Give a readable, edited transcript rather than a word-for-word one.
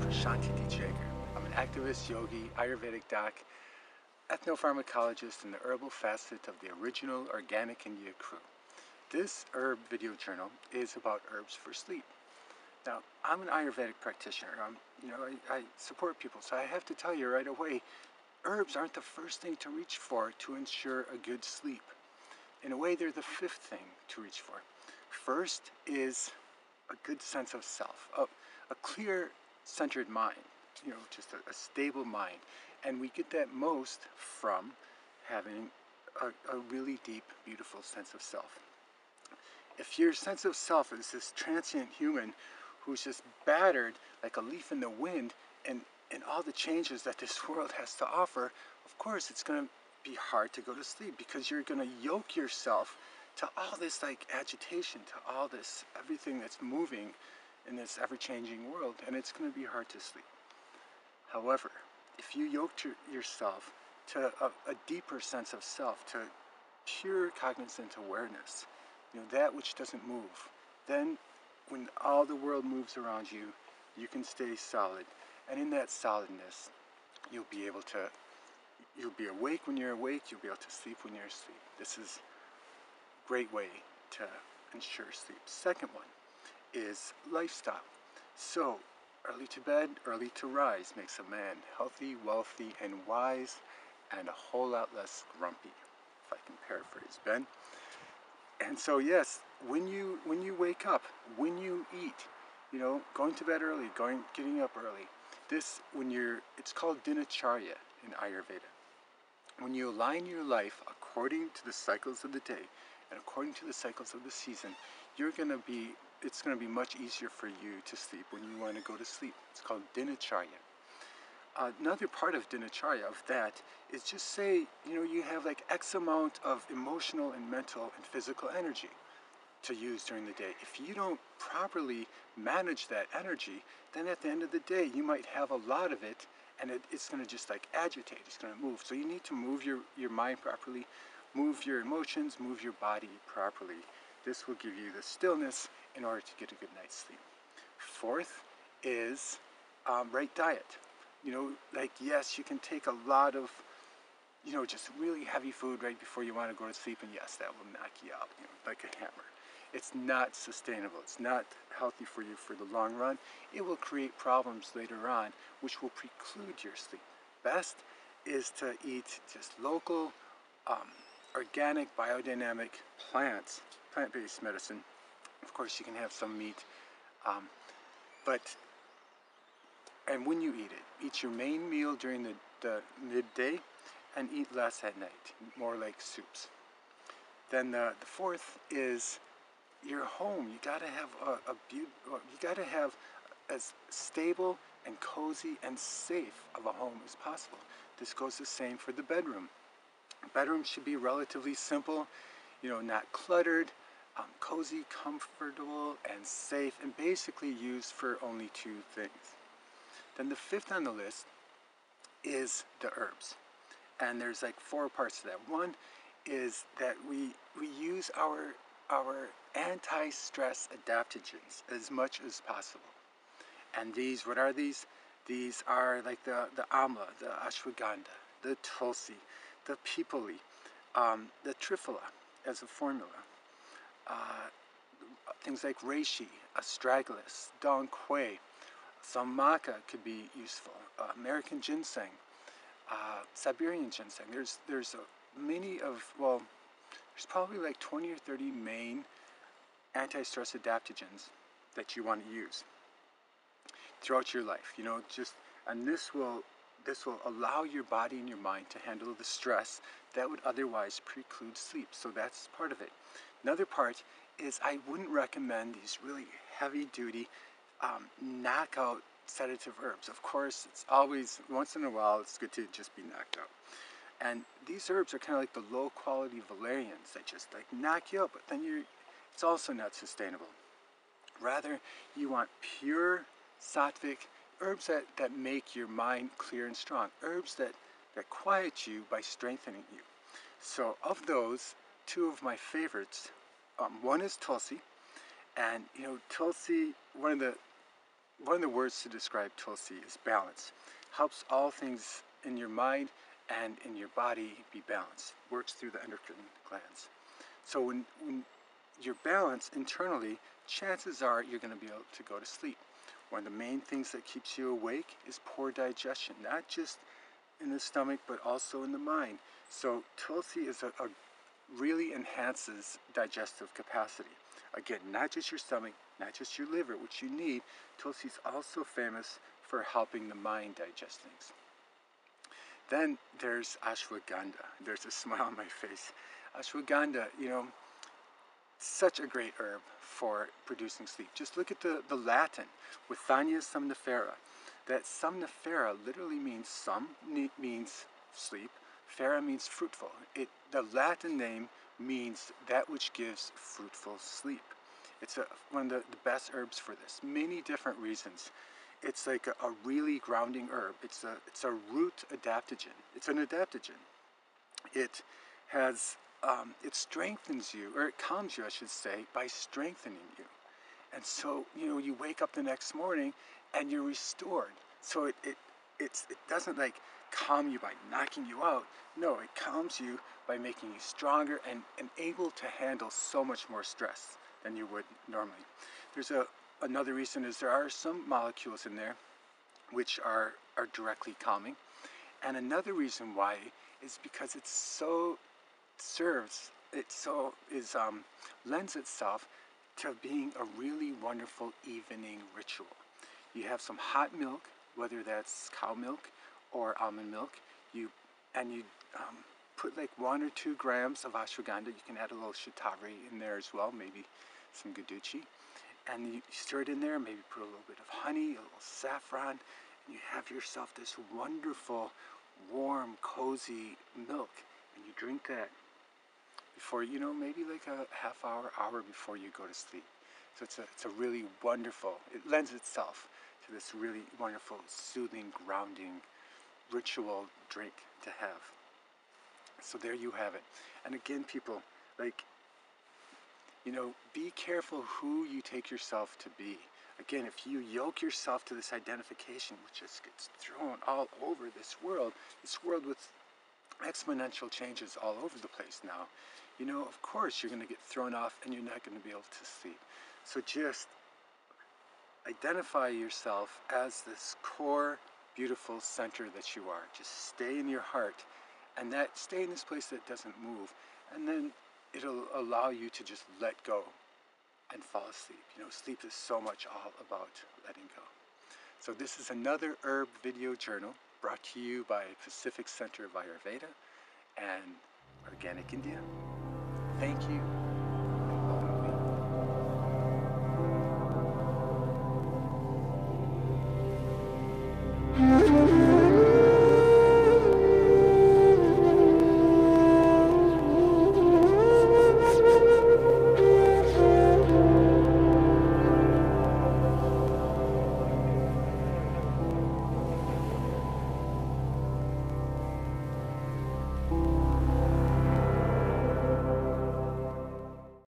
Prashanti. I'm an activist, yogi, Ayurvedic doc, ethnopharmacologist, and the herbal facet of the original Organic India crew. This herb video journal is about herbs for sleep. Now, I'm an Ayurvedic practitioner. I support people, so I have to tell you right away, herbs aren't the first thing to reach for to ensure a good sleep. In a way, they're the fifth thing to reach for. First is a good sense of self, a clear, centered mind, just a stable mind. And we get that most from having a really deep, beautiful sense of self. If your sense of self is this transient human who's just battered like a leaf in the wind and all the changes that this world has to offer, of course it's going to be hard to go to sleep because you're going to yoke yourself to all this like agitation, to all this, everything that's moving in this ever-changing world, and it's going to be hard to sleep. However, if you yoke yourself to a deeper sense of self, to pure cognizant awareness, that which doesn't move, then when all the world moves around you, you can stay solid. And in that solidness, you'll be awake when you're awake, you'll be able to sleep when you're asleep. This is a great way to ensure sleep. Second one is lifestyle. So, early to bed, early to rise makes a man healthy, wealthy, and wise, and a whole lot less grumpy, if I can paraphrase Ben. And so yes, when you wake up, when you eat, going to bed early, getting up early, it's called dinacharya in Ayurveda. When you align your life according to the cycles of the day and according to the cycles of the season, it's going to be much easier for you to sleep when you want to go to sleep. It's called dinacharya. Another part of dinacharya of that is just say, you have like X amount of emotional and mental and physical energy to use during the day. If you don't properly manage that energy, then at the end of the day, you might have a lot of it, and it's going to just like agitate, it's going to move. So you need to move your mind properly, move your emotions, move your body properly. This will give you the stillness in order to get a good night's sleep. Fourth is right diet. Yes, you can take a lot of, just really heavy food right before you want to go to sleep, and yes, that will knock you out, like a hammer. It's not sustainable. It's not healthy for you for the long run. It will create problems later on, which will preclude your sleep. Best is to eat just local, organic, biodynamic plant-based medicine. Of course, you can have some meat, and when you eat your main meal during the midday and eat less at night, more like soups. Then the fourth is your home. You gotta have as stable and cozy and safe of a home as possible. This goes the same for the bedroom. Bedroom should be relatively simple, not cluttered, cozy, comfortable, and safe, and basically used for only two things. Then the fifth on the list is the herbs. And there's like four parts to that. One is that we use our anti-stress adaptogens as much as possible. And what are these? These are like the amla, the ashwagandha, the tulsi, the pipali, the triphala as a formula. Things like reishi, astragalus, dong quai, some maca could be useful. American ginseng, Siberian ginseng. There's probably like 20 or 30 main anti-stress adaptogens that you want to use throughout your life. And this will allow your body and your mind to handle the stress that would otherwise preclude sleep. So that's part of it. Another part is I wouldn't recommend these really heavy-duty knockout sedative herbs. Of course, it's always, once in a while, it's good to just be knocked out. And these herbs are kind of like the low-quality valerians that just like knock you out, but then it's also not sustainable. Rather, you want pure sattvic herbs that make your mind clear and strong. Herbs that quiet you by strengthening you. So of those, two of my favorites, one is tulsi. And tulsi, one of the one of the words to describe Tulsi is balance. Helps all things in your mind and in your body be balanced. Works through the endocrine glands. So when you're balanced internally, chances are you're going to be able to go to sleep. One of the main things that keeps you awake is poor digestion, not just in the stomach, but also in the mind. So Tulsi is really enhances digestive capacity. Again, not just your stomach, not just your liver, which you need. Tulsi is also famous for helping the mind digest things. Then there's ashwagandha. There's a smile on my face. Ashwagandha, such a great herb for producing sleep. Just look at the Latin, Withania somnifera. That somnifera literally means means sleep, fera means fruitful. The Latin name means that which gives fruitful sleep. It's one of the best herbs for this. Many different reasons. It's like a really grounding herb. It's a root adaptogen. It's an adaptogen. It has it strengthens you, or it calms you, I should say, by strengthening you. And so, you wake up the next morning and you're restored. So it doesn't like calm you by knocking you out. No, it calms you by making you stronger and able to handle so much more stress than you would normally. There's another reason is there are some molecules in there which are directly calming. And another reason why is because it lends itself to being a really wonderful evening ritual. You have some hot milk, whether that's cow milk or almond milk, you put like 1 or 2 grams of ashwagandha. You can add a little shatavari in there as well, maybe some guduchi, and you stir it in there, maybe put a little bit of honey, a little saffron, and you have yourself this wonderful, warm, cozy milk, and you drink that before, maybe like a half hour before you go to sleep. So it's a really wonderful, it lends itself to this really wonderful, soothing, grounding, ritual drink to have. So there you have it. And again, people, be careful who you take yourself to be. Again, if you yoke yourself to this identification, which just gets thrown all over this world with exponential changes all over the place now, of course you're going to get thrown off and you're not going to be able to sleep. So just identify yourself as this core, beautiful center that you are. Just stay in your heart, and stay in this place that doesn't move, and then it'll allow you to just let go and fall asleep. Sleep is so much all about letting go. So this is another herb video journal brought to you by Pacific Center of Ayurveda and Organic India. Thank you.